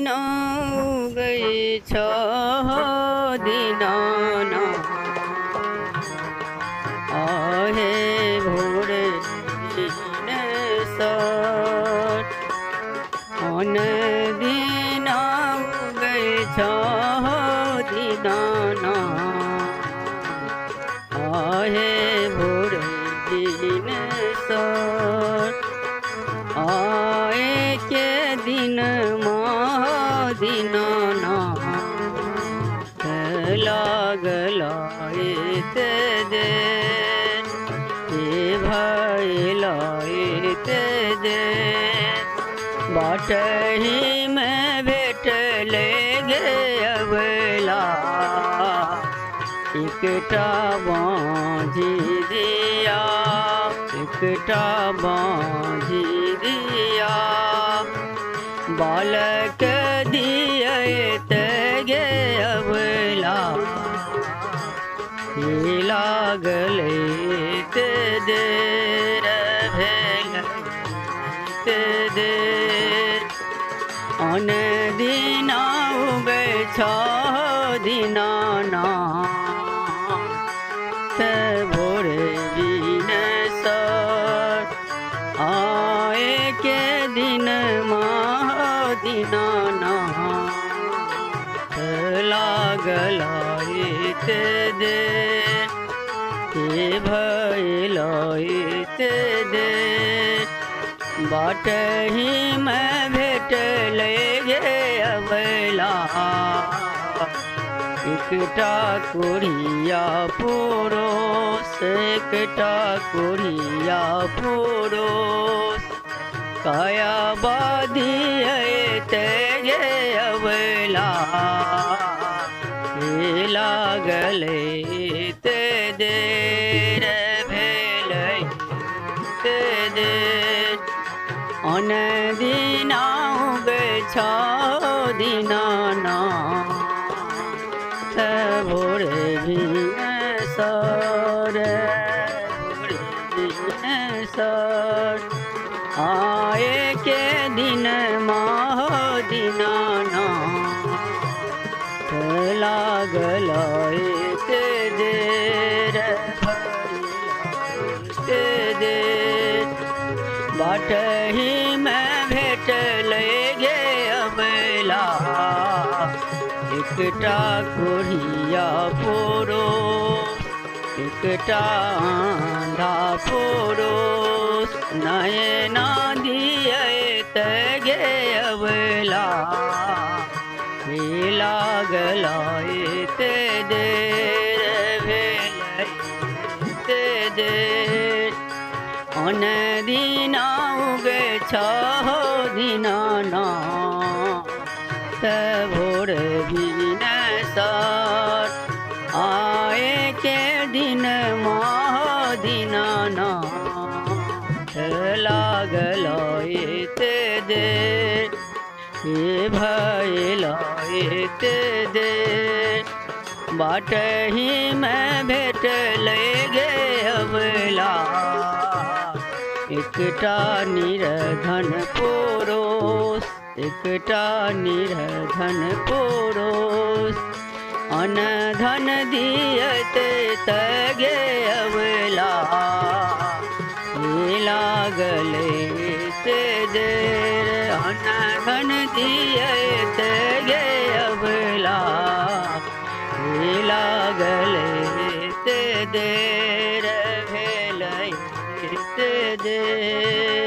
न गई छह दिनाना आहे भोरे दिन सर अन दिन गई छह दिनाना आहे भोरे दिन सर आए के दिन दिनाना लागलाए ते दे भैलाए ते दे बाट ही में भेट ले गे अबला एकटा बाँझी दिया एकटा बाँझी दिया बालक दिए तगे अबला लागले ते देर भेल ते देर अन दिना उगे छह दिनाना ते भोरे दिन सर आए के दिन दिनाना लागलाए ते दे भैलाए ते दे बाट ही में भेट ले गे अबला एकटा कोढ़िया पुरुष एकटा कोढ़िया पुरुष काया बादिए ते गे अबला लागले ते देर भेल ते देर अन दिना गे छह दिनाना भोरे दिन सर भोरे दिन सर आए के दिन दिनाना लागलाए ते देर ते देर बाट ही में भेट ले गे अबला एकटा कोढ़िया पुरुष एकटा आंधा पुरुष नयना दिए तगे अबला लागलाए ते देर भेल ते देर अन दिना उगे छह दिनाना ते भोर दिन सर आए के दिन दिनाना लागलाए ते देर भैलाए ते दे बाट ही में भेट ले गे अबला एकटा निर्धन पुरुष एकटा निर्धन पुरुष अन धन दियते तगे अबला लागले ते देर अन धन दियते गे अबला लागले ते देर भेल ते देर